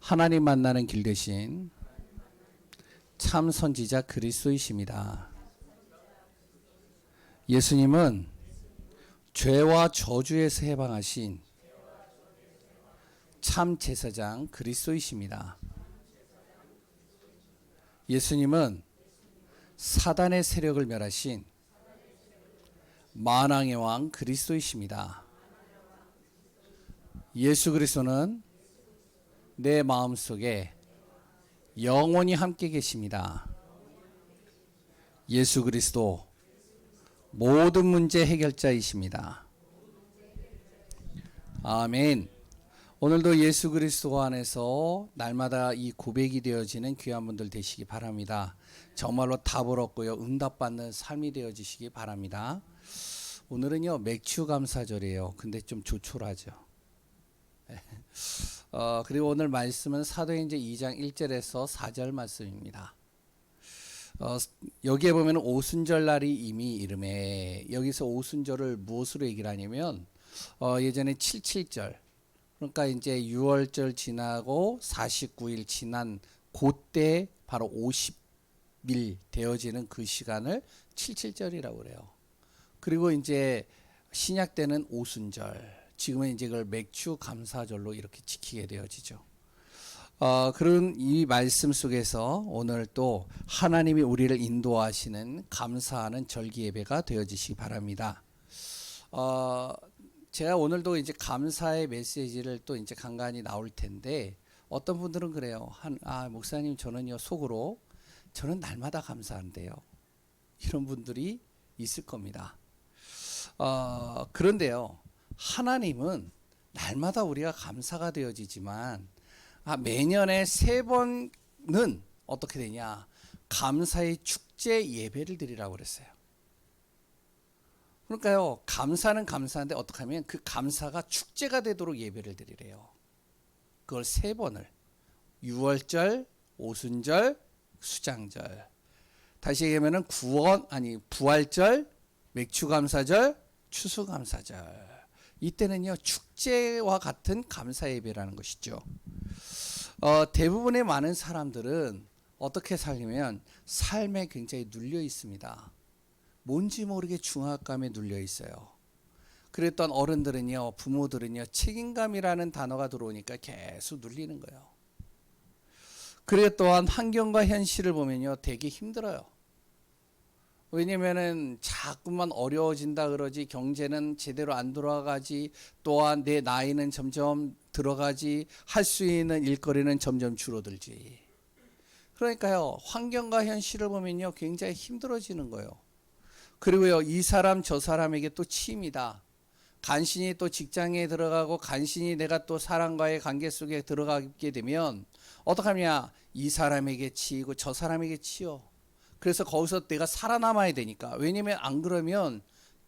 하나님 만나는 길 대신 참 선지자 그리스도이십니다. 예수님은 죄와 저주에서 해방하신 참 제사장 그리스도이십니다. 예수님은 사단의 세력을 멸하신 만왕의 왕 그리스도이십니다. 예수 그리스도는 내 마음속에 영원히 함께 계십니다. 예수 그리스도 모든 문제 해결자이십니다. 아멘. 오늘도 예수 그리스도 안에서 날마다 이 고백이 되어지는 귀한 분들 되시기 바랍니다. 정말로 답을 얻고요, 응답받는 삶이 되어지시기 바랍니다. 오늘은요, 맥주 감사절이에요. 근데 좀 조촐하죠. 그리고 오늘 말씀은 사도행전 2장 1절에서 4절 말씀입니다. 여기에 보면 오순절 날이 이미 이름에, 여기서 오순절을 무엇으로 얘기를 하냐면 예전에 77절, 그러니까 이제 6월절 지나고 49일 지난 그때 바로 50일 되어지는 그 시간을 77절이라고 그래요. 그리고 이제 신약 때는 오순절, 지금은 이제 그걸 맥주 감사절로 이렇게 지키게 되어지죠. 그런 이 말씀 속에서 오늘 또 하나님이 우리를 인도하시는 감사하는 절기 예배가 되어지시기 바랍니다. 제가 오늘도 이제 감사의 메시지를 또 이제 간간히 나올 텐데, 어떤 분들은 그래요. 목사님, 저는요, 속으로 저는 날마다 감사한데요. 이런 분들이 있을 겁니다. 그런데요, 하나님은 날마다 우리가 감사가 되어지지만 매년에 3번은 어떻게 되냐, 감사의 축제 예배를 드리라고 그랬어요. 그러니까요, 감사는 감사한데 어떻게 하면 그 감사가 축제가 되도록 예배를 드리래요. 그걸 3번을 6월절, 오순절, 수장절, 다시 얘기하면 부활절, 맥주감사절, 추수감사절, 이때는요, 축제와 같은 감사 예배라는 것이죠. 대부분의 많은 사람들은 어떻게 살면 삶에 굉장히 눌려 있습니다. 뭔지 모르게 중압감에 눌려 있어요. 그랬던 어른들은요, 부모들은요, 책임감이라는 단어가 들어오니까 계속 눌리는 거예요. 그래 또한 환경과 현실을 보면요, 되게 힘들어요. 왜냐면은 자꾸만 어려워진다 그러지, 경제는 제대로 안 돌아가지, 또한 내 나이는 점점 들어가지, 할 수 있는 일거리는 점점 줄어들지. 그러니까요, 환경과 현실을 보면요, 굉장히 힘들어지는 거예요. 그리고요, 이 사람 저 사람에게 또 치입니다. 간신히 또 직장에 들어가고 간신히 내가 또 사람과의 관계 속에 들어가게 되면 어떡하냐, 이 사람에게 치이고 저 사람에게 치여. 그래서 거기서 내가 살아남아야 되니까. 왜냐면 안 그러면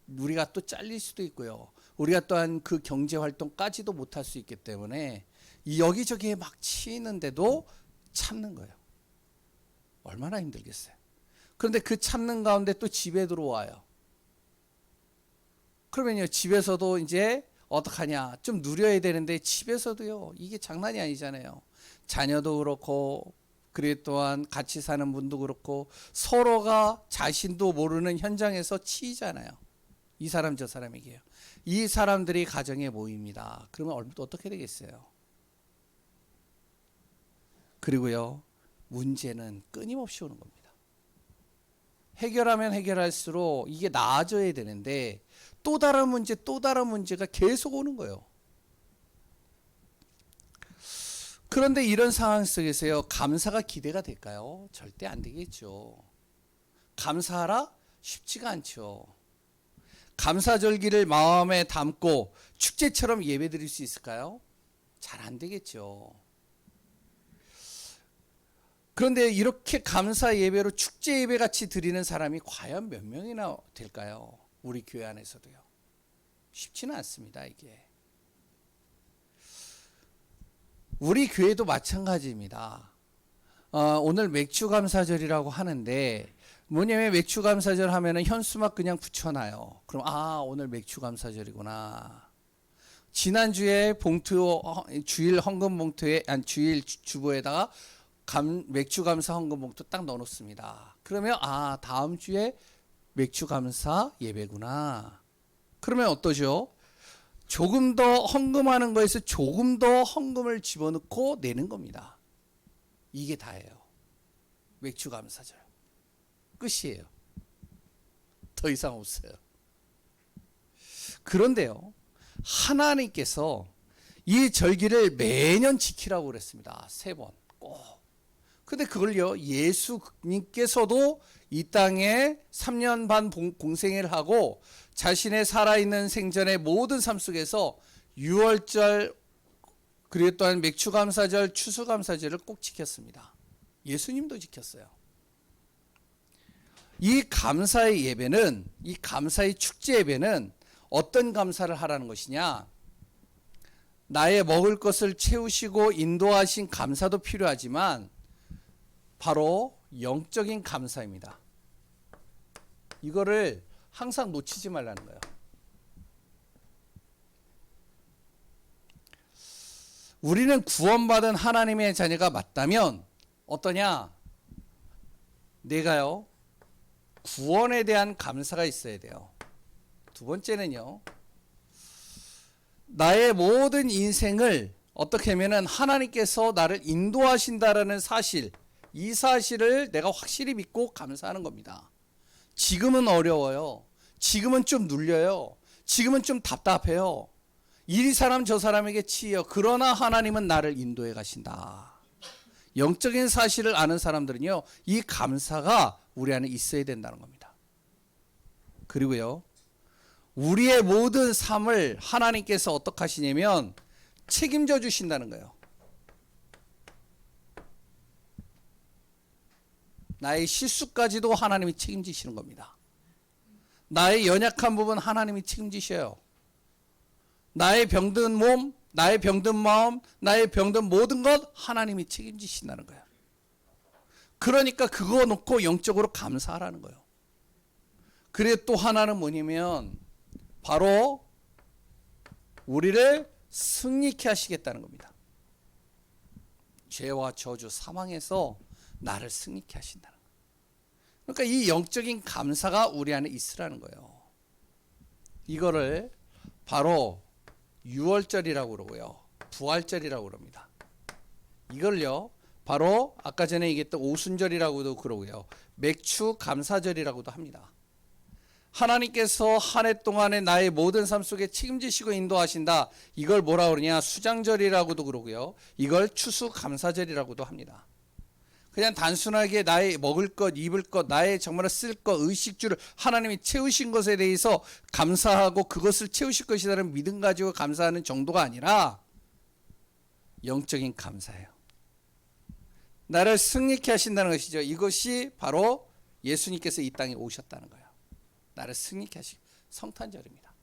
우리가 또 잘릴 수도 있고요, 우리가 또한 그 경제활동까지도 못할 수 있기 때문에 여기저기에 막 치이는데도 참는 거예요. 얼마나 힘들겠어요. 그런데 그 참는 가운데 또 집에 들어와요. 그러면요, 집에서도 이제 어떡하냐, 좀 누려야 되는데 집에서도요, 이게 장난이 아니잖아요. 자녀도 그렇고, 그리고 또한 같이 사는 분도 그렇고, 서로가 자신도 모르는 현장에서 치이잖아요. 이 사람 저 사람에게요. 이 사람들이 가정에 모입니다. 그러면 어떻게 되겠어요? 그리고요, 문제는 끊임없이 오는 겁니다. 해결하면 해결할수록 이게 나아져야 되는데 또 다른 문제가 계속 오는 거예요. 그런데 이런 상황 속에서요, 감사가 기대가 될까요? 절대 안 되겠죠. 감사하라? 쉽지가 않죠. 감사절기를 마음에 담고 축제처럼 예배 드릴 수 있을까요? 잘 안 되겠죠. 그런데 이렇게 감사 예배로 축제 예배 같이 드리는 사람이 과연 몇 명이나 될까요? 우리 교회 안에서도요. 쉽지는 않습니다, 이게. 우리 교회도 마찬가지입니다. 오늘 맥주 감사절이라고 하는데, 뭐냐면 맥주 감사절 하면은 현수막 그냥 붙여놔요. 그럼 오늘 맥주 감사절이구나. 지난주에 주일 헌금 봉투에 주일 주보에다가 맥주 감사 헌금 봉투 딱 넣어 놓습니다. 그러면 다음 주에 맥주 감사 예배구나. 그러면 어떠죠? 조금 더 헌금하는 거에서 조금 더 헌금을 집어넣고 내는 겁니다. 이게 다예요. 맥주 감사절. 끝이에요. 더 이상 없어요. 그런데요, 하나님께서 이 절기를 매년 지키라고 그랬습니다. 3번 꼭. 근데 그걸요, 예수님께서도 이 땅에 3년 반 공생애를 하고 자신의 살아있는 생전의 모든 삶 속에서 6월절 그리고 또한 맥주감사절, 추수감사절을 꼭 지켰습니다. 예수님도 지켰어요. 이 감사의 예배는, 이 감사의 축제 예배는 어떤 감사를 하라는 것이냐? 나의 먹을 것을 채우시고 인도하신 감사도 필요하지만 바로 영적인 감사입니다. 이거를 항상 놓치지 말라는 거예요. 우리는 구원받은 하나님의 자녀가 맞다면 어떠냐? 내가요, 구원에 대한 감사가 있어야 돼요. 두 번째는요, 나의 모든 인생을 어떻게 하면은 하나님께서 나를 인도하신다라는 사실, 이 사실을 내가 확실히 믿고 감사하는 겁니다. 지금은 어려워요. 지금은 좀 눌려요. 지금은 좀 답답해요. 이 사람 저 사람에게 치여. 그러나 하나님은 나를 인도해 가신다. 영적인 사실을 아는 사람들은요, 이 감사가 우리 안에 있어야 된다는 겁니다. 그리고요, 우리의 모든 삶을 하나님께서 어떻게 하시냐면 책임져 주신다는 거예요. 나의 실수까지도 하나님이 책임지시는 겁니다. 나의 연약한 부분 하나님이 책임지셔요. 나의 병든 몸, 나의 병든 마음, 나의 병든 모든 것 하나님이 책임지신다는 거예요. 그러니까 그거 놓고 영적으로 감사하라는 거예요. 그래 또 하나는 뭐냐면 바로 우리를 승리케 하시겠다는 겁니다. 죄와 저주, 사망에서 나를 승리케 하신다는 거예요. 그러니까 이 영적인 감사가 우리 안에 있으라는 거예요. 이거를 바로 유월절이라고 그러고요, 부활절이라고 그럽니다. 이걸요, 바로 아까 전에 얘기했던 오순절이라고도 그러고요, 맥주 감사절이라고도 합니다. 하나님께서 한 해 동안에 나의 모든 삶 속에 책임지시고 인도하신다. 이걸 뭐라 그러냐? 수장절이라고도 그러고요, 이걸 추수감사절이라고도 합니다. 그냥 단순하게 나의 먹을 것, 입을 것, 나의 정말 쓸 것, 의식주를 하나님이 채우신 것에 대해서 감사하고 그것을 채우실 것이라는 믿음 가지고 감사하는 정도가 아니라 영적인 감사예요. 나를 승리케 하신다는 것이죠. 이것이 바로 예수님께서 이 땅에 오셨다는 거예요. 나를 승리케 하시고, 성탄절입니다.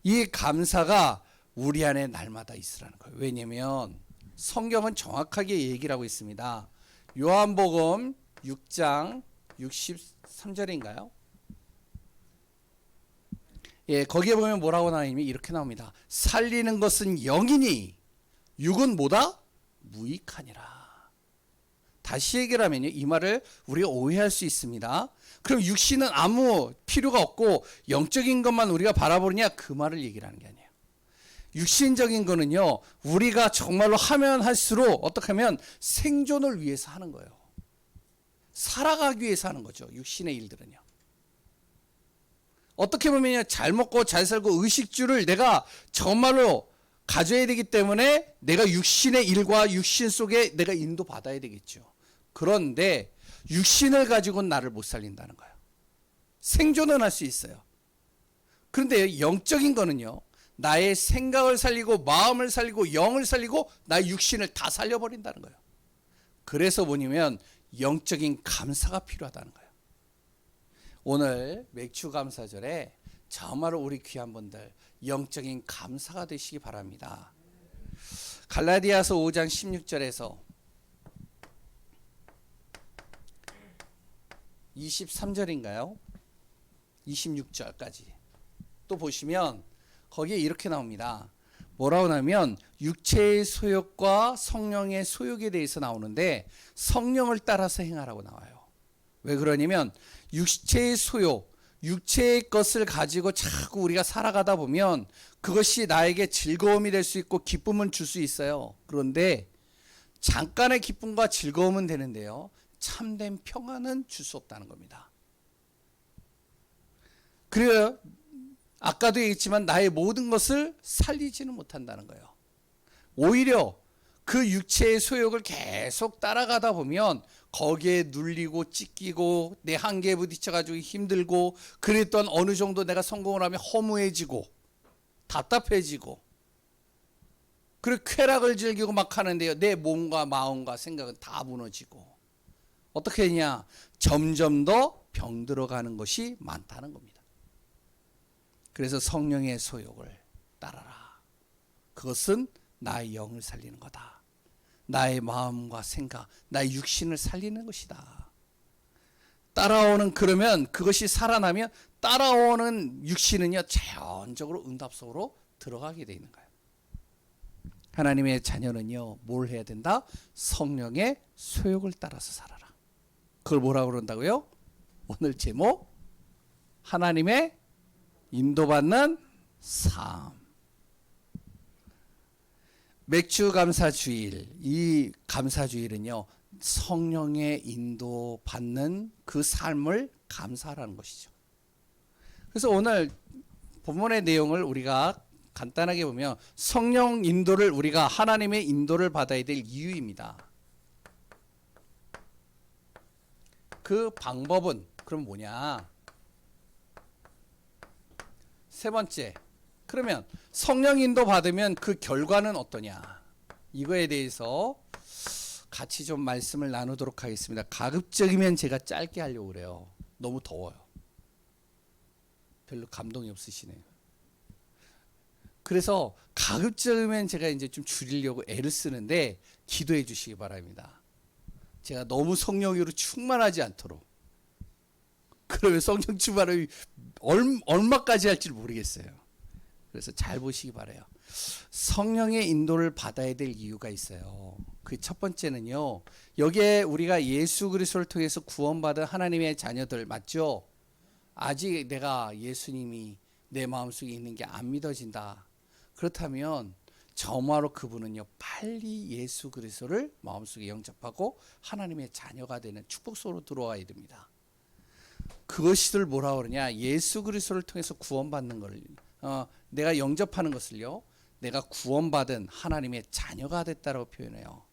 이 감사가 우리 안에 날마다 있으라는 거예요. 왜냐하면 성경은 정확하게 얘기를 하고 있습니다. 요한복음 6장 63절인가요? 예, 거기에 보면 뭐라고 나오냐면 이렇게 나옵니다. 살리는 것은 영이니 육은 뭐다? 무익하니라. 다시 얘기를 하면요, 이 말을 우리가 오해할 수 있습니다. 그럼 육신은 아무 필요가 없고 영적인 것만 우리가 바라보느냐, 그 말을 얘기를 하는 게 아니에요. 육신적인 거는요, 우리가 정말로 하면 할수록 어떻게 하면 생존을 위해서 하는 거예요. 살아가기 위해서 하는 거죠, 육신의 일들은요. 어떻게 보면요, 잘 먹고 잘 살고 의식주를 내가 정말로 가져야 되기 때문에 내가 육신의 일과 육신 속에 내가 인도받아야 되겠죠. 그런데 육신을 가지고는 나를 못 살린다는 거예요. 생존은 할 수 있어요. 그런데 영적인 거는요, 나의 생각을 살리고 마음을 살리고 영을 살리고 나의 육신을 다 살려버린다는 거예요. 그래서 뭐냐면 영적인 감사가 필요하다는 거예요. 오늘 맥주 감사절에 정말로 우리 귀한 분들 영적인 감사가 되시기 바랍니다. 갈라디아서 5장 16절에서 23절인가요? 26절까지 또 보시면 거기에 이렇게 나옵니다. 뭐라고 하면 육체의 소욕과 성령의 소욕에 대해서 나오는데 성령을 따라서 행하라고 나와요. 왜 그러냐면 육체의 소욕, 육체의 것을 가지고 자꾸 우리가 살아가다 보면 그것이 나에게 즐거움이 될 수 있고 기쁨을 줄 수 있어요. 그런데 잠깐의 기쁨과 즐거움은 되는데요, 참된 평안은 줄 수 없다는 겁니다. 그래요. 아까도 얘기했지만 나의 모든 것을 살리지는 못한다는 거예요. 오히려 그 육체의 소욕을 계속 따라가다 보면 거기에 눌리고 찢기고 내 한계에 부딪혀가지고 힘들고, 그랬던 어느 정도 내가 성공을 하면 허무해지고 답답해지고, 그리고 쾌락을 즐기고 막 하는데요, 내 몸과 마음과 생각은 다 무너지고 어떻게 되냐, 점점 더 병들어가는 것이 많다는 겁니다. 그래서 성령의 소욕을 따라라. 그것은 나의 영을 살리는 거다. 나의 마음과 생각, 나의 육신을 살리는 것이다. 따라오는, 그러면 그것이 살아나면 따라오는 육신은요, 자연적으로 응답 속으로 들어가게 되어 있는 거예요. 하나님의 자녀는요, 뭘 해야 된다? 성령의 소욕을 따라서 살아라. 그걸 뭐라고 그런다고요? 오늘 제목, 하나님의 인도받는 삶. 맥주 감사주일, 이 감사주일은요, 성령의 인도받는 그 삶을 감사하라는 것이죠. 그래서 오늘 본문의 내용을 우리가 간단하게 보면 성령 인도를, 우리가 하나님의 인도를 받아야 될 이유입니다. 그 방법은 그럼 뭐냐? 세 번째, 그러면 성령 인도 받으면 그 결과는 어떠냐? 이거에 대해서 같이 좀 말씀을 나누도록 하겠습니다. 가급적이면 제가 짧게 하려고 그래요. 너무 더워요. 별로 감동이 없으시네요. 그래서 가급적이면 제가 이제 좀 줄이려고 애를 쓰는데 기도해 주시기 바랍니다. 제가 너무 성령으로 충만하지 않도록. 그러면 성령 충만을 얼마까지 할지 모르겠어요. 그래서 잘 보시기 바라요. 성령의 인도를 받아야 될 이유가 있어요. 그 첫 번째는요, 여기에 우리가 예수 그리스도를 통해서 구원받은 하나님의 자녀들 맞죠? 아직 내가 예수님이 내 마음속에 있는 게 안 믿어진다. 그렇다면 정말로 그분은요, 빨리 예수 그리스도를 마음속에 영접하고 하나님의 자녀가 되는 축복 속으로 들어와야 됩니다. 그것을 뭐라 그러냐, 예수 그리스도를 통해서 구원받는 걸, 내가 영접하는 것을요, 내가 구원받은 하나님의 자녀가 됐다라고 표현해요.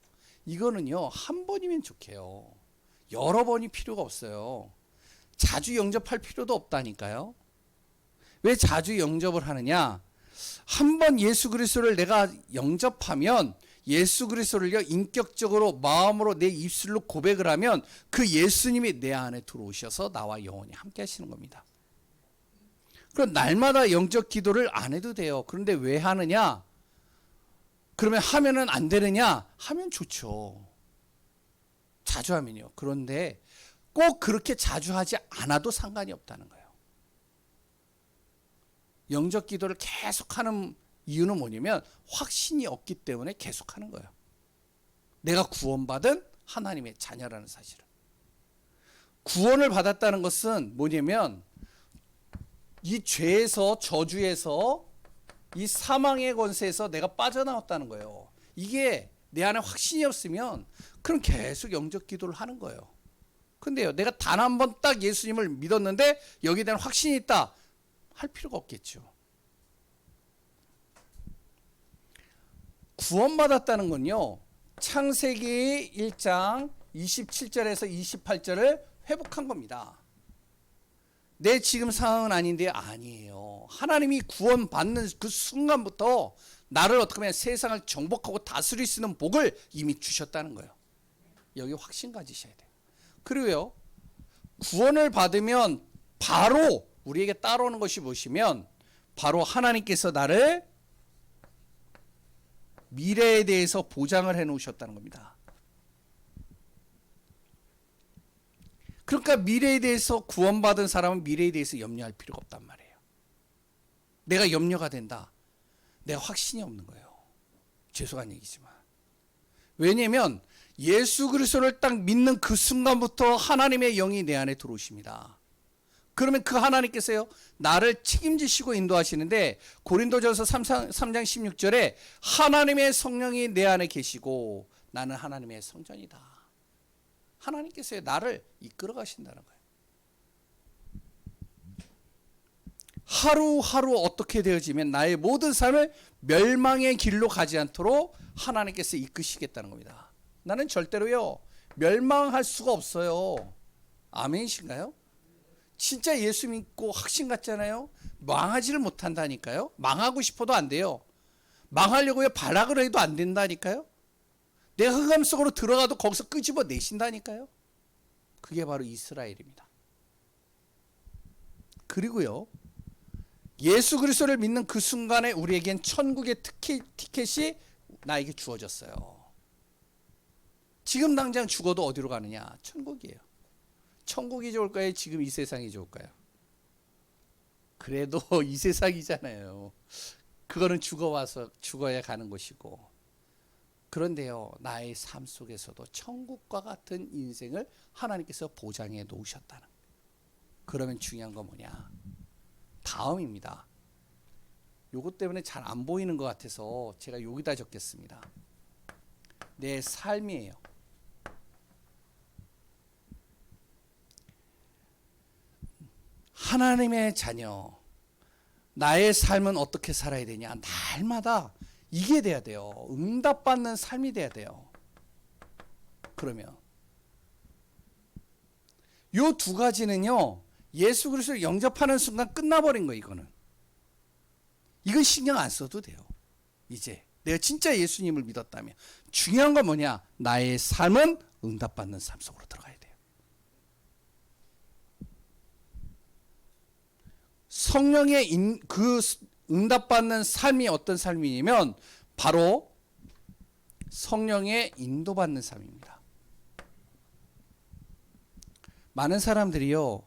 이거는요, 한 번이면 좋게요. 여러 번이 필요가 없어요. 자주 영접할 필요도 없다니까요. 왜 자주 영접을 하느냐? 한 번 예수 그리스도를 내가 영접하면 예수 그리스도를요, 인격적으로 마음으로 내 입술로 고백을 하면 그 예수님이 내 안에 들어오셔서 나와 영원히 함께 하시는 겁니다. 그럼 날마다 영접 기도를 안 해도 돼요. 그런데 왜 하느냐? 그러면 하면은 안 되느냐? 하면 좋죠. 자주 하면요. 그런데 꼭 그렇게 자주 하지 않아도 상관이 없다는 거예요. 영접 기도를 계속하는 이유는 뭐냐면 확신이 없기 때문에 계속하는 거예요. 내가 구원받은 하나님의 자녀라는 사실을. 구원을 받았다는 것은 뭐냐면 이 죄에서, 저주에서, 이 사망의 권세에서 내가 빠져나왔다는 거예요. 이게 내 안에 확신이 없으면 그럼 계속 영접 기도를 하는 거예요. 근데요, 내가 단 한 번 딱 예수님을 믿었는데 여기에 대한 확신이 있다 할 필요가 없겠죠. 구원받았다는 건요, 창세기 1장 27절에서 28절을 회복한 겁니다. 내 지금 상황은 아닌데, 아니에요. 하나님이 구원받는 그 순간부터 나를 어떻게 하면 세상을 정복하고 다스릴 수 있는 복을 이미 주셨다는 거예요. 여기 확신 가지셔야 돼요. 그리고요, 구원을 받으면 바로 우리에게 따라오는 것이 무엇이면 바로 하나님께서 나를 미래에 대해서 보장을 해 놓으셨다는 겁니다. 그러니까 미래에 대해서, 구원받은 사람은 미래에 대해서 염려할 필요가 없단 말이에요. 내가 염려가 된다. 내가 확신이 없는 거예요. 죄송한 얘기지만. 왜냐하면 예수 그리스도를 딱 믿는 그 순간부터 하나님의 영이 내 안에 들어오십니다. 그러면 그 하나님께서요, 나를 책임지시고 인도하시는데, 고린도전서 3장 16절에 하나님의 성령이 내 안에 계시고 나는 하나님의 성전이다. 하나님께서 나를 이끌어 가신다는 거예요. 하루하루 어떻게 되어지면 나의 모든 삶을 멸망의 길로 가지 않도록 하나님께서 이끄시겠다는 겁니다. 나는 절대로요, 멸망할 수가 없어요. 아멘이신가요? 진짜 예수 믿고 확신 갖잖아요. 망하지를 못한다니까요. 망하고 싶어도 안 돼요. 망하려고요 발악을 해도 안 된다니까요. 내 흑암 속으로 들어가도 거기서 끄집어 내신다니까요. 그게 바로 이스라엘입니다. 그리고요, 예수 그리스도를 믿는 그 순간에 우리에겐 천국의 티켓이 나에게 주어졌어요. 지금 당장 죽어도 어디로 가느냐? 천국이에요. 천국이 좋을까요? 지금 이 세상이 좋을까요? 그래도 이 세상이잖아요. 그거는 죽어야 가는 곳이고. 그런데요, 나의 삶 속에서도 천국과 같은 인생을 하나님께서 보장해 놓으셨다는. 그러면 중요한 건 뭐냐? 다음입니다. 요것 때문에 잘 안 보이는 것 같아서 제가 여기다 적겠습니다. 내 삶이에요. 하나님의 자녀, 나의 삶은 어떻게 살아야 되냐? 날마다 이게 돼야 돼요. 응답받는 삶이 돼야 돼요. 그러면 요 두 가지는요, 예수 그리스도를 영접하는 순간 끝나버린 거예요. 이건 신경 안 써도 돼요. 이제 내가 진짜 예수님을 믿었다면 중요한 건 뭐냐? 나의 삶은 응답받는 삶 속으로 들어가야 돼요. 성령의 그 응답받는 삶이 어떤 삶이냐면 바로 성령의 인도받는 삶입니다. 많은 사람들이요,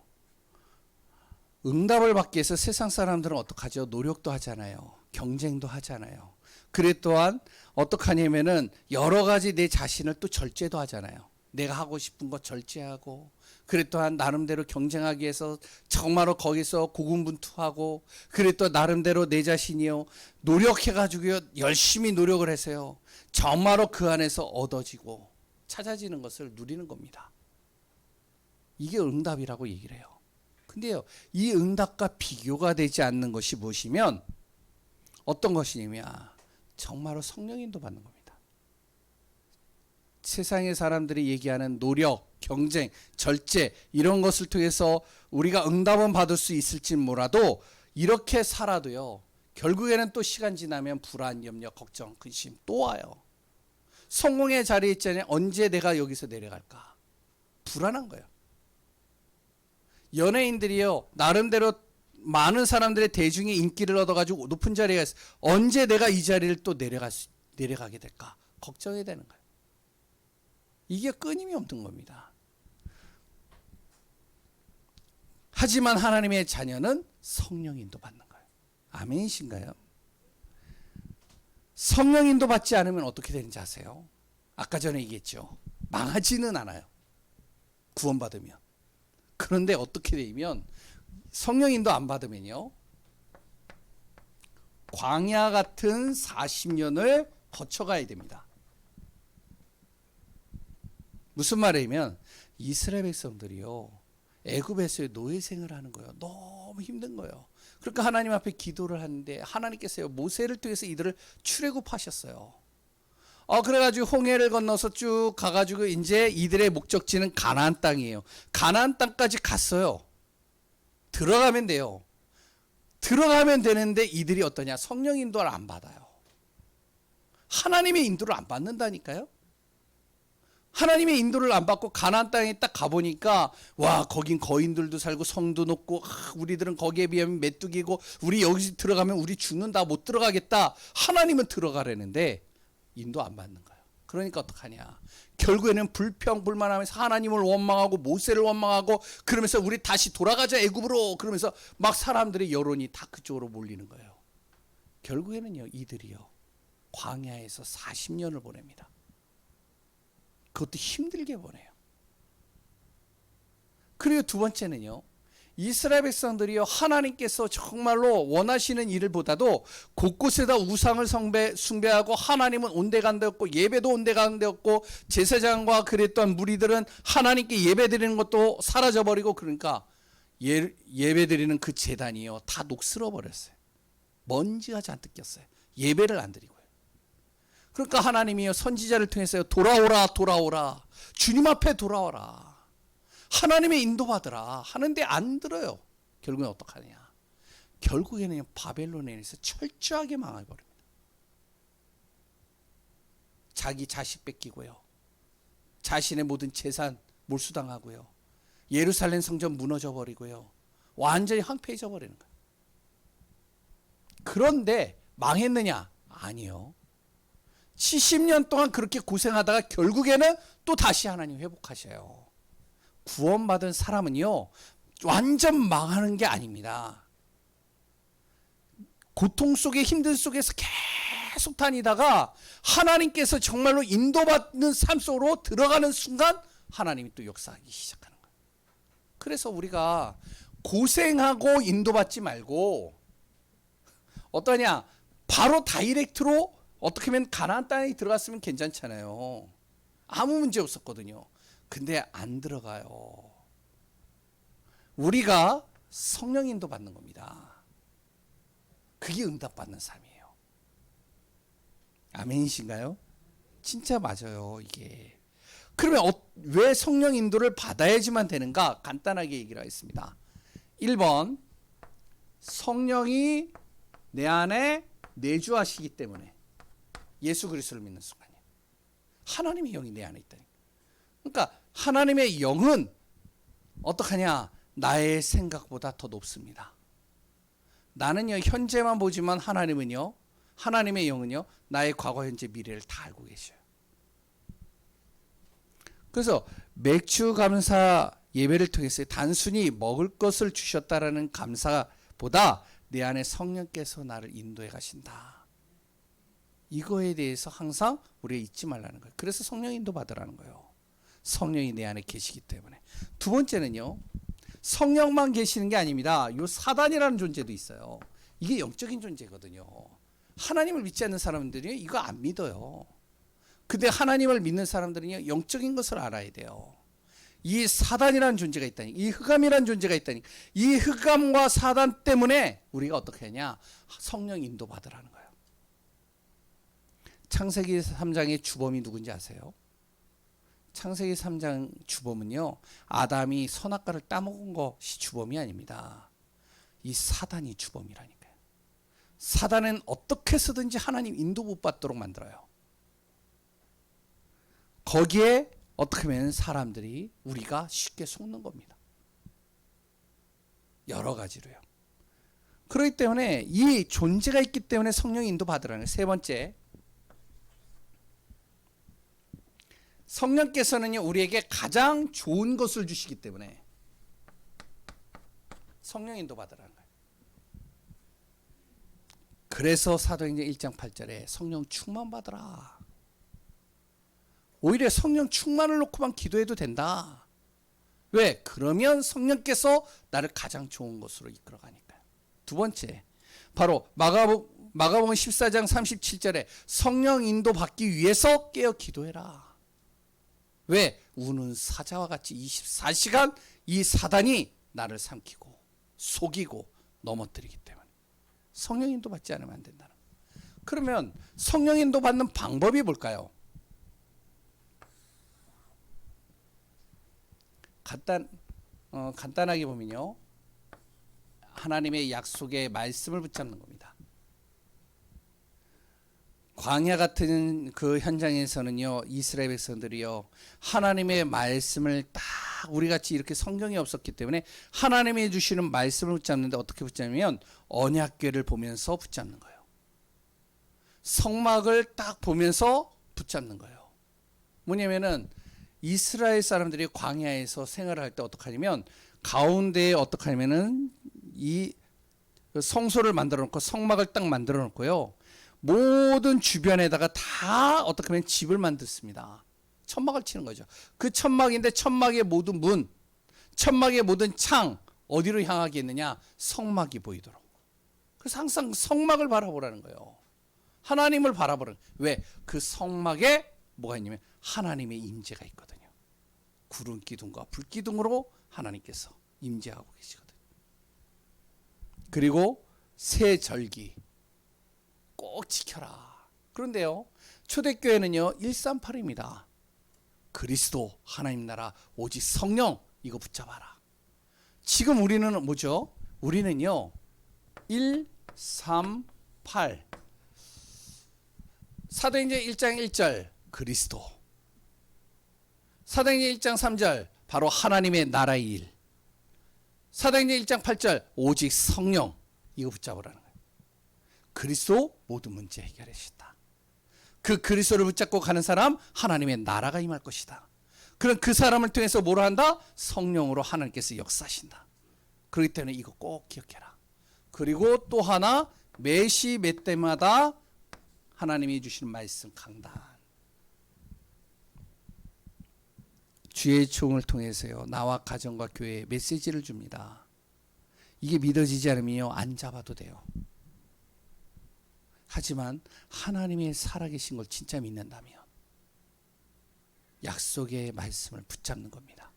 응답을 받기 위해서 세상 사람들은 어떡하죠? 노력도 하잖아요. 경쟁도 하잖아요. 그래 또한 어떡하냐면은 여러 가지 내 자신을 또 절제도 하잖아요. 내가 하고 싶은 거 절제하고, 그래 또한 나름대로 경쟁하기 위해서 정말로 거기서 고군분투하고, 그래 또 나름대로 내 자신이요 노력해가지고요 열심히 노력을 해서요 정말로 그 안에서 얻어지고 찾아지는 것을 누리는 겁니다. 이게 응답이라고 얘기를 해요. 근데요, 이 응답과 비교가 되지 않는 것이 무엇이면 어떤 것이냐면 정말로 성령인도 받는 겁니다. 세상의 사람들이 얘기하는 노력, 경쟁, 절제 이런 것을 통해서 우리가 응답은 받을 수 있을지 몰라도 이렇게 살아도요 결국에는 또 시간 지나면 불안, 염려, 걱정, 근심 또 와요. 성공의 자리에 있잖아요. 언제 내가 여기서 내려갈까? 불안한 거예요. 연예인들이요 나름대로 많은 사람들의 대중의 인기를 얻어가지고 높은 자리에 있어 언제 내가 이 자리를 또 내려가게 될까 걱정이 되는 거예요. 이게 끊임이 없는 겁니다. 하지만 하나님의 자녀는 성령 인도 받는 거예요. 아멘이신가요? 성령 인도 받지 않으면 어떻게 되는지 아세요? 아까 전에 얘기했죠. 망하지는 않아요. 구원받으면. 그런데 어떻게 되면 성령 인도 안 받으면요 광야 같은 40년을 거쳐가야 됩니다. 무슨 말이냐면 이스라엘 백성들이요 애굽에서의 노예 생활을 하는 거예요. 너무 힘든 거예요. 그러니까 하나님 앞에 기도를 하는데 하나님께서요 모세를 통해서 이들을 출애굽하셨어요. 그래가지고 홍해를 건너서 쭉 가가지고 이제 이들의 목적지는 가나안 땅이에요. 가나안 땅까지 갔어요. 들어가면 돼요. 들어가면 되는데 이들이 어떠냐? 성령 인도를 안 받아요. 하나님의 인도를 안 받는다니까요. 하나님의 인도를 안 받고 가나안 땅에 딱 가보니까 와 거긴 거인들도 살고 성도 높고 우리들은 거기에 비하면 메뚜기고 우리 여기 들어가면 우리 죽는다 못 들어가겠다. 하나님은 들어가려는데 인도 안 받는 거예요. 그러니까 어떡하냐. 결국에는 불평불만하면서 하나님을 원망하고 모세를 원망하고 그러면서 우리 다시 돌아가자 애굽으로 그러면서 막 사람들의 여론이 다 그쪽으로 몰리는 거예요. 결국에는요 이들이요 광야에서 40년을 보냅니다. 그것도 힘들게 보내요. 그리고 두 번째는요 이스라엘 백성들이요 하나님께서 정말로 원하시는 일을 보다도 곳곳에다 우상을 숭배하고 하나님은 온데간데 없고 예배도 온데간데 없고 제사장과 그랬던 무리들은 하나님께 예배드리는 것도 사라져버리고 그러니까 예배드리는 그 제단이요 다 녹슬어 버렸어요. 먼지가 잔뜩 꼈어요. 예배를 안 드리고요. 그러니까 하나님이요 선지자를 통해서요 돌아오라 돌아오라 주님 앞에 돌아오라 하나님의 인도받으라 하는데 안 들어요. 결국엔 어떡하냐. 결국에는 바벨론에서 철저하게 망해버립니다. 자기 자식 뺏기고요. 자신의 모든 재산 몰수당하고요. 예루살렘 성전 무너져 버리고요. 완전히 황폐해져 버리는 거예요. 그런데 망했느냐? 아니요. 70년 동안 그렇게 고생하다가 결국에는 또 다시 하나님 회복하셔요. 구원받은 사람은요 완전 망하는 게 아닙니다. 고통 속에 힘든 속에서 계속 다니다가 하나님께서 정말로 인도받는 삶 속으로 들어가는 순간 하나님이 또 역사하기 시작하는 거예요. 그래서 우리가 고생하고 인도받지 말고 어떠냐 바로 다이렉트로 어떻게 하면 가나안 땅에 들어갔으면 괜찮잖아요. 아무 문제 없었거든요. 근데 안 들어가요. 우리가 성령 인도 받는 겁니다. 그게 응답받는 삶이에요. 아멘이신가요? 진짜 맞아요 이게. 그러면 왜 성령 인도를 받아야지만 되는가? 간단하게 얘기를 하겠습니다. 1번 성령이 내 안에 내주하시기 때문에 예수 그리스도를 믿는 순간이에요. 하나님의 영이 내 안에 있다니. 그러니까 하나님의 영은 어떡하냐? 나의 생각보다 더 높습니다. 나는요 현재만 보지만 하나님은요 하나님의 영은요 나의 과거 현재 미래를 다 알고 계셔요. 그래서 맥주 감사 예배를 통해서 단순히 먹을 것을 주셨다라는 감사보다 내 안에 성령께서 나를 인도해 가신다. 이거에 대해서 항상 우리가 잊지 말라는 거예요. 그래서 성령 인도 받으라는 거예요. 성령이 내 안에 계시기 때문에. 두 번째는요. 성령만 계시는 게 아닙니다. 요 사단이라는 존재도 있어요. 이게 영적인 존재거든요. 하나님을 믿지 않는 사람들이 이거 안 믿어요. 근데 하나님을 믿는 사람들은요. 영적인 것을 알아야 돼요. 이 사단이라는 존재가 있다니, 이 흑암이라는 존재가 있다니, 이 흑암과 사단 때문에 우리가 어떻게 하냐? 성령 인도 받으라는 거예요. 창세기 3장의 주범이 누군지 아세요? 창세기 3장 주범은요 아담이 선악과를 따먹은 것이 주범이 아닙니다. 이 사단이 주범이라니까요. 사단은 어떻게 해서든지 하나님 인도 못 받도록 만들어요. 거기에 어떻게 하면 사람들이 우리가 쉽게 속는 겁니다. 여러 가지로요. 그렇기 때문에 이 존재가 있기 때문에 성령 인도 받으라는 거예요. 세 번째, 성령께서는요 우리에게 가장 좋은 것을 주시기 때문에 성령 인도 받으라는 거예요. 그래서 사도행전 1장 8절에 성령 충만 받으라. 오히려 성령 충만을 놓고만 기도해도 된다. 왜? 그러면 성령께서 나를 가장 좋은 것으로 이끌어가니까요. 두 번째, 바로 마가복음 14장 37절에 성령 인도 받기 위해서 깨어 기도해라. 왜? 우는 사자와 같이 24시간 이 사단이 나를 삼키고 속이고 넘어뜨리기 때문에 성령 인도 받지 않으면 안 된다는 거예요. 그러면 성령 인도 받는 방법이 뭘까요? 간단하게 보면요 하나님의 약속의 말씀을 붙잡는 겁니다. 광야 같은 그 현장에서는요 이스라엘 백성들이요 하나님의 말씀을 딱 우리같이 이렇게 성경이 없었기 때문에 하나님이 주시는 말씀을 붙잡는데 어떻게 붙잡냐면 언약궤를 보면서 붙잡는 거예요. 성막을 딱 보면서 붙잡는 거예요. 뭐냐면은 이스라엘 사람들이 광야에서 생활할 때 어떻게 하냐면 가운데에 어떻게 하냐면은 이 성소를 만들어 놓고 성막을 딱 만들어 놓고요. 모든 주변에다가 다 어떻게 하면 집을 만들습니다. 천막을 치는 거죠. 그 천막인데 천막의 모든 문, 천막의 모든 창 어디로 향하게 했느냐? 성막이 보이도록. 그래서 항상 성막을 바라보라는 거예요. 하나님을 바라보라는 거예요. 왜? 그 성막에 뭐가 있냐면 하나님의 임재가 있거든요. 구름 기둥과 불 기둥으로 하나님께서 임재하고 계시거든요. 그리고 새 절기 꼭 지켜라. 그런데요, 초대교회는요 138입니다. 그리스도, 하나님 나라, 오직 성령, 이거 붙잡아라. 지금 우리는 뭐죠? 우리는요 1, 3, 8 사도행전 1장 1절 그리스도, 사도행전 1장 3절 바로 하나님의 나라의 일, 사도행전 1장 8절 오직 성령, 이거 붙잡으라는 거예요. 그리스도 모든 문제 해결하시다. 그 그리스도를 붙잡고 가는 사람 하나님의 나라가 임할 것이다. 그럼 그 사람을 통해서 뭘 한다? 성령으로 하나님께서 역사하신다. 그렇기 때문에 이거 꼭 기억해라. 그리고 또 하나, 매시 매 때마다 하나님이 주시는 말씀 강단. 주의 종을 통해서요 나와 가정과 교회에 메시지를 줍니다. 이게 믿어지지 않으면 안 잡아도 돼요. 하지만 하나님의 살아계신 걸 진짜 믿는다면 약속의 말씀을 붙잡는 겁니다.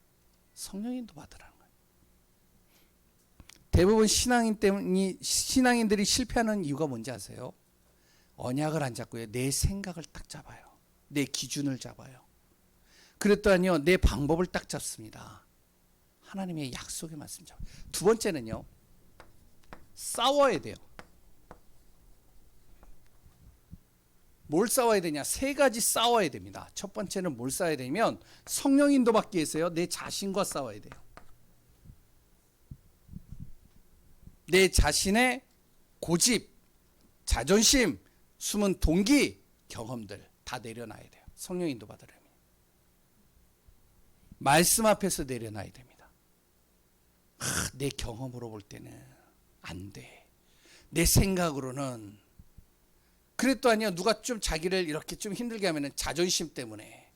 성령인도 받으라는 거예요. 대부분 신앙인들이 실패하는 이유가 뭔지 아세요? 언약을 안 잡고요. 내 생각을 딱 잡아요. 내 기준을 잡아요. 그랬더니요 내 방법을 딱 잡습니다. 하나님의 약속의 말씀 잡아요. 두 번째는요 싸워야 돼요. 뭘 싸워야 되냐? 세 가지 싸워야 됩니다. 첫 번째는 뭘 싸워야 되냐면 성령 인도받기 위해서요 내 자신과 싸워야 돼요. 내 자신의 고집, 자존심, 숨은 동기, 경험들 다 내려놔야 돼요. 성령 인도 받으려면 말씀 앞에서 내려놔야 됩니다. 내 경험으로 볼 때는 안 돼. 내 생각으로는. 그랬도 아니요 누가 좀 자기를 이렇게 좀 힘들게 하면은 자존심 때문에,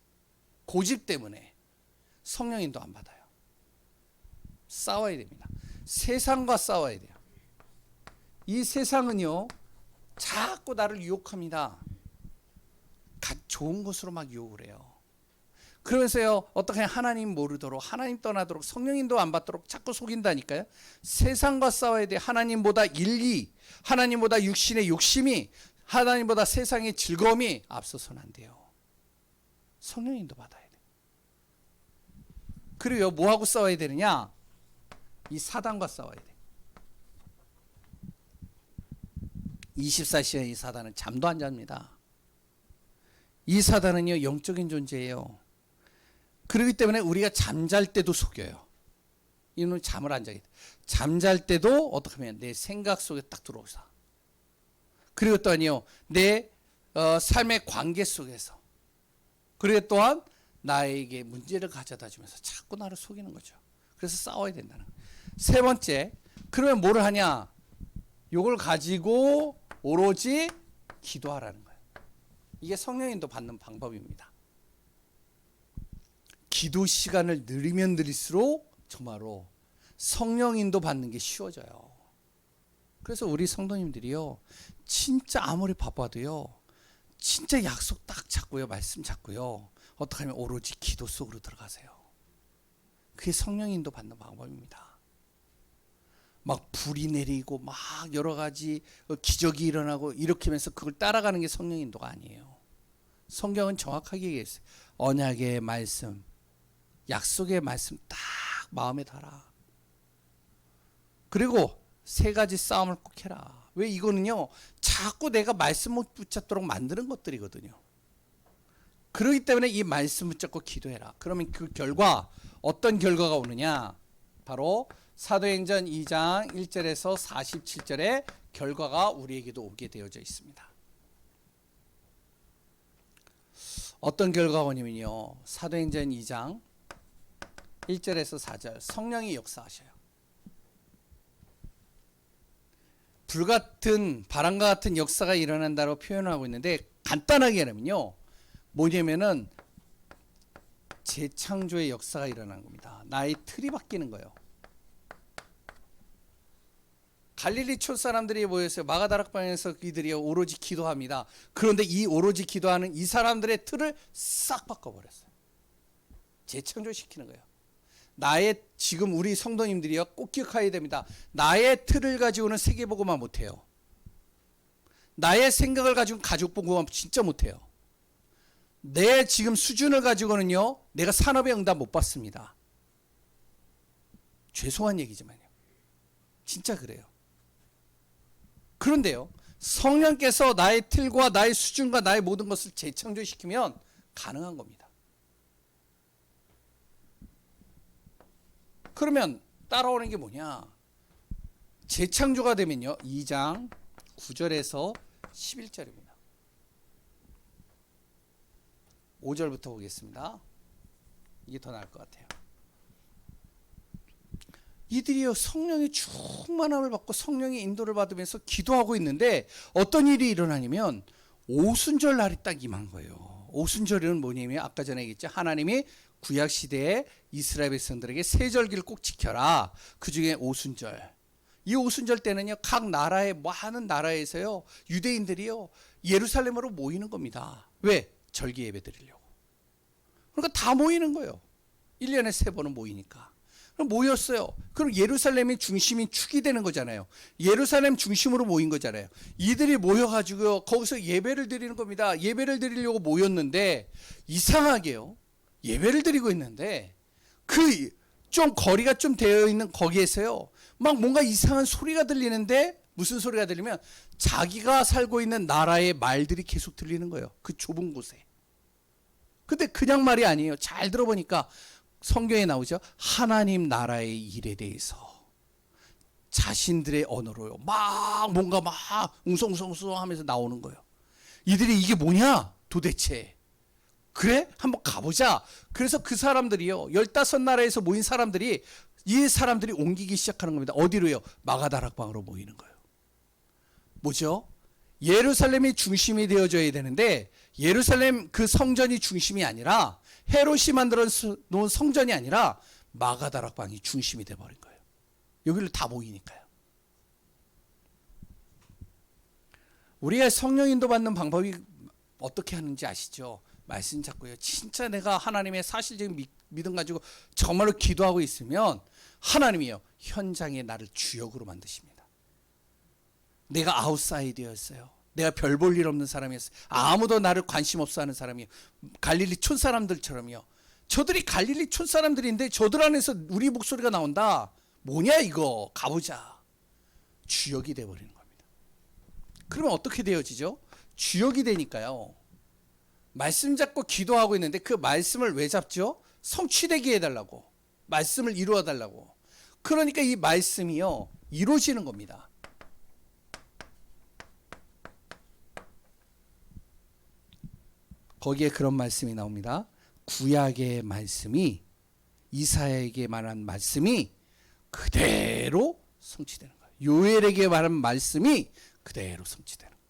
고집 때문에 성령 인도 안 받아요. 싸워야 됩니다. 세상과 싸워야 돼요. 이 세상은요 자꾸 나를 유혹합니다. 좋은 것으로 막 유혹을 해요. 그러면서요 어떻게 하나님 모르도록, 하나님 떠나도록, 성령인도 안 받도록 자꾸 속인다니까요. 세상과 싸워야 돼. 하나님보다 일리, 하나님보다 육신의 욕심이, 하나님보다 세상의 즐거움이 앞서서는 안 돼요. 성령인도 받아야 돼. 그리고 뭐하고 싸워야 되느냐? 이 사단과 싸워야 돼. 24시간 이 사단은 잠도 안 잡니다. 이 사단은요 영적인 존재예요. 그렇기 때문에 우리가 잠잘 때도 속여요. 이놈은 잠을 안 자게 돼. 잠잘 때도 어떻게 하면 내 생각 속에 딱 들어오사. 그리고 또 아니요 내 삶의 관계 속에서, 그리고 또한 나에게 문제를 가져다 주면서 자꾸 나를 속이는 거죠. 그래서 싸워야 된다는 거예요. 세 번째, 그러면 뭐를 하냐? 이걸 가지고 오로지 기도하라는 거예요. 이게 성령인도 받는 방법입니다. 기도 시간을 늘리면 늘릴수록 정말로 성령인도 받는 게 쉬워져요. 그래서 우리 성도님들이요 진짜 아무리 바빠도요 진짜 약속 딱 잡고요, 말씀 잡고요, 어떻게 하면 오로지 기도 속으로 들어가세요. 그게 성령인도 받는 방법입니다. 막 불이 내리고 막 여러 가지 기적이 일어나고 이렇게 하면서 그걸 따라가는 게 성령 인도가 아니에요. 성경은 정확하게 얘기했어요. 언약의 말씀, 약속의 말씀 딱 마음에 달아. 그리고 세 가지 싸움을 꼭 해라. 왜? 이거는요 자꾸 내가 말씀 못 붙잡도록 만드는 것들이거든요. 그렇기 때문에 이 말씀 붙잡고 기도해라. 그러면 그 결과, 어떤 결과가 오느냐? 바로 사도행전 2장 1절에서 47절의 결과가 우리에게도 오게 되어져 있습니다. 어떤 결과가 오냐면요. 사도행전 2장 1절에서 4절 성령이 역사하셔요. 불같은 바람과 같은 역사가 일어난다고 표현하고 있는데 간단하게 하면요. 뭐냐면은 재창조의 역사가 일어나는 겁니다. 나의 틀이 바뀌는 거예요. 갈릴리 촌 사람들이 모였어요. 마가다락방에서 이들이 오로지 기도합니다. 그런데 이 오로지 기도하는 이 사람들의 틀을 싹 바꿔버렸어요. 재창조시키는 거예요. 나의 지금 우리 성도님들이요 꼭 기억해야 됩니다. 나의 틀을 가지고는 세계보고만 못해요. 나의 생각을 가지고 가족보고만 진짜 못해요. 내 지금 수준을 가지고는요 내가 산업의 응답 못 받습니다. 죄송한 얘기지만요. 진짜 그래요. 그런데요 성령께서 나의 틀과 나의 수준과 나의 모든 것을 재창조시키면 가능한 겁니다. 그러면 따라오는 게 뭐냐? 재창조가 되면요 2장 9절에서 11절입니다. 5절부터 보겠습니다. 이게 더 나을 것 같아요. 이들이요 성령의 충만함을 받고 성령의 인도를 받으면서 기도하고 있는데 어떤 일이 일어나냐면 오순절 날이 딱 임한 거예요. 오순절은 뭐냐면 아까 전에 얘기했죠. 하나님이 구약시대에 이스라엘 백성들에게 세절기를 꼭 지켜라. 그 중에 오순절. 이 오순절 때는요 각 나라의 많은 나라에서요 유대인들이요 예루살렘으로 모이는 겁니다. 왜? 절기 예배 드리려고. 그러니까 다 모이는 거예요. 1년에 3번은 모이니까. 그럼 모였어요. 그럼 예루살렘이 중심이 축이 되는 거잖아요. 예루살렘 중심으로 모인 거잖아요. 이들이 모여가지고 거기서 예배를 드리는 겁니다. 예배를 드리려고 모였는데 이상하게요. 예배를 드리고 있는데 그 좀 거리가 좀 되어 있는 거기에서요. 막 뭔가 이상한 소리가 들리는데 무슨 소리가 들리면 자기가 살고 있는 나라의 말들이 계속 들리는 거예요. 그 좁은 곳에. 근데 그냥 말이 아니에요. 잘 들어보니까 성경에 나오죠. 하나님 나라의 일에 대해서 자신들의 언어로요. 막 뭔가 막 웅성웅성 하면서 나오는 거예요. 이들이 이게 뭐냐? 도대체. 그래? 한번 가보자. 그래서 그 사람들이요. 15나라에서 모인 사람들이 이 사람들이 옮기기 시작하는 겁니다. 어디로요? 마가다락방으로 모이는 거예요. 뭐죠? 예루살렘이 중심이 되어져야 되는데 예루살렘 그 성전이 중심이 아니라 헤롯이 만들어 놓은 성전이 아니라 마가다락방이 중심이 돼버린 거예요. 여기를 다 모이니까요. 우리가 성령 인도 받는 방법이 어떻게 하는지 아시죠? 말씀 잡고요. 진짜 내가 하나님의 사실적인 믿음 가지고 정말로 기도하고 있으면 하나님이요 현장에 나를 주역으로 만드십니다. 내가 아웃사이더였어요. 내가 별 볼 일 없는 사람이었어요. 아무도 나를 관심 없어 하는 사람이요. 갈릴리 촌 사람들처럼요. 저들이 갈릴리 촌 사람들인데 저들 안에서 우리 목소리가 나온다. 뭐냐 이거 가보자. 주역이 돼버리는 겁니다. 그러면 어떻게 되어지죠? 주역이 되니까요. 말씀 잡고 기도하고 있는데 그 말씀을 왜 잡죠? 성취되게 해달라고. 말씀을 이루어 달라고. 그러니까 이 말씀이요 이루어지는 겁니다. 거기에 그런 말씀이 나옵니다. 구약의 말씀이 이사야에게 말한 말씀이 그대로 성취되는 거예요. 요엘에게 말한 말씀이 그대로 성취되는 거예요.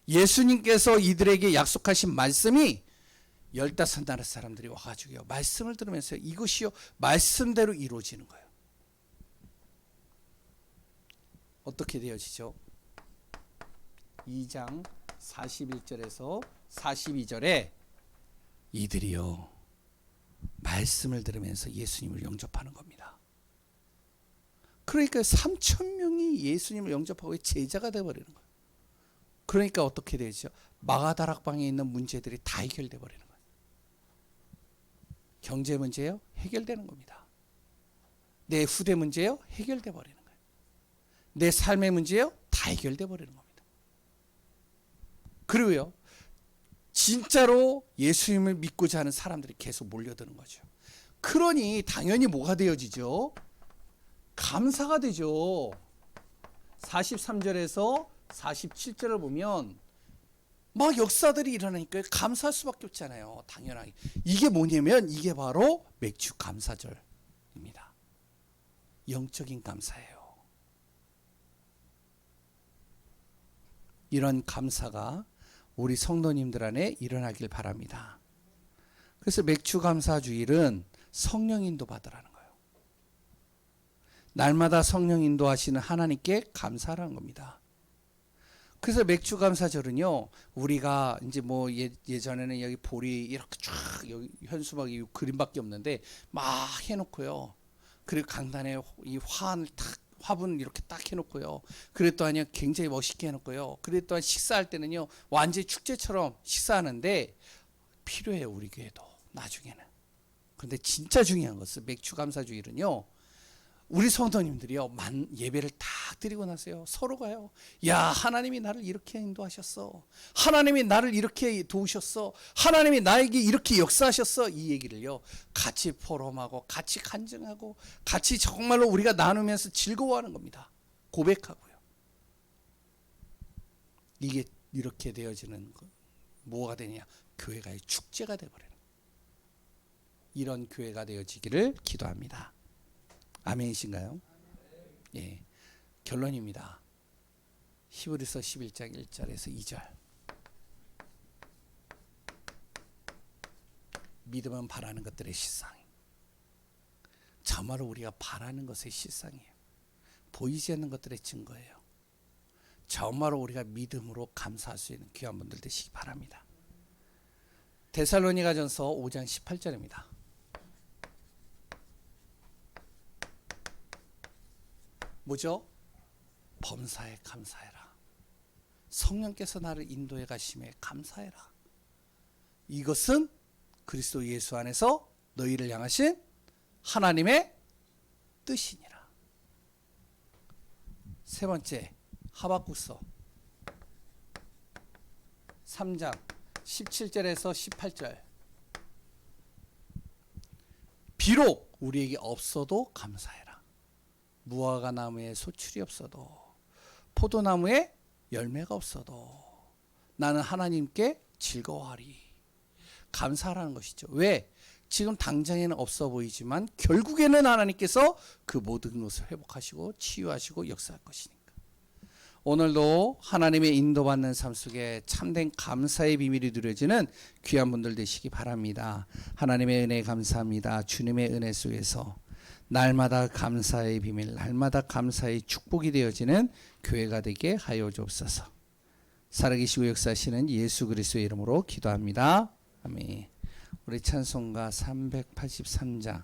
예수님께서 이들에게 약속하신 말씀이 15나라 사람들이 와가지고요 말씀을 들으면서 이것이요 말씀대로 이루어지는 거예요. 어떻게 되어지죠? 2장 41절에서 42절에 이들이요 말씀을 들으면서 예수님을 영접하는 겁니다. 그러니까 3,000명이 예수님을 영접하고 제자가 되어버리는 거예요. 그러니까 어떻게 되죠? 마가다락방에 있는 문제들이 다 해결돼 버리는 거예요. 경제 문제요? 해결되는 겁니다. 내 후대 문제요? 해결돼 버리는 거예요. 내 삶의 문제요? 다 해결돼 버리는 겁니다. 그리고요 진짜로 예수님을 믿고자 하는 사람들이 계속 몰려드는 거죠. 그러니 당연히 뭐가 되어지죠? 감사가 되죠. 43절에서 47절을 보면 막 역사들이 일어나니까 감사할 수밖에 없잖아요. 당연하게. 이게 뭐냐면 이게 바로 맥주 감사절입니다. 영적인 감사예요. 이런 감사가 우리 성도님들 안에 일어나길 바랍니다. 그래서 맥주 감사 주일은 성령 인도 받으라는 거예요. 날마다 성령 인도하시는 하나님께 감사하라는 겁니다. 그래서 맥주 감사절은요, 우리가 이제 뭐 예전에는 여기 볼이 이렇게 쫙 여기 현수막이 그림밖에 없는데 막 해놓고요. 그리고 강단에 이 화분 이렇게 딱 해놓고요. 그리고 또 아니요, 굉장히 멋있게 해놓고요. 그리고 또한 식사할 때는요, 완전히 축제처럼 식사하는데 필요해요, 우리 교회도 나중에는. 그런데 진짜 중요한 것은 맥주 감사주일은요, 우리 성도님들이요, 예배를 다 드리고 나서요, 서로가요, 야, 하나님이 나를 이렇게 인도하셨어. 하나님이 나를 이렇게 도우셨어. 하나님이 나에게 이렇게 역사하셨어. 이 얘기를요, 같이 포럼하고, 같이 간증하고, 같이 정말로 우리가 나누면서 즐거워하는 겁니다. 고백하고요. 이게 이렇게 되어지는 거, 뭐가 되냐? 교회가 축제가 되어버리는, 이런 교회가 되어지기를 기도합니다. 아멘이신가요? 예. 결론입니다. 히브리서 11장 1절에서 2절. 믿음은 바라는 것들의 실상. 정말로 우리가 바라는 것의 실상이에요. 보이지 않는 것들의 증거예요. 정말로 우리가 믿음으로 감사할 수 있는 귀한 분들 되시기 바랍니다. 데살로니가전서 5장 18절입니다. 뭐죠? 범사에 감사해라. 성령께서 나를 인도해 가심에 감사해라. 이것은 그리스도 예수 안에서 너희를 향하신 하나님의 뜻이니라. 세 번째, 하박국서 3장 17절에서 18절. 비록 우리에게 없어도 감사해라. 무화과 나무에 소출이 없어도, 포도나무에 열매가 없어도 나는 하나님께 즐거워하리. 감사하라는 것이죠. 왜? 지금 당장에는 없어 보이지만 결국에는 하나님께서 그 모든 것을 회복하시고 치유하시고 역사할 것이니까. 오늘도 하나님의 인도받는 삶 속에 참된 감사의 비밀이 누려지는 귀한 분들 되시기 바랍니다. 하나님의 은혜 감사합니다. 주님의 은혜 속에서 날마다 감사의 비밀, 날마다 감사의 축복이 되어지는 교회가 되게 하여 주옵소서. 살아계시고 역사하시는 예수 그리스도의 이름으로 기도합니다. 아멘. 우리 찬송가 383장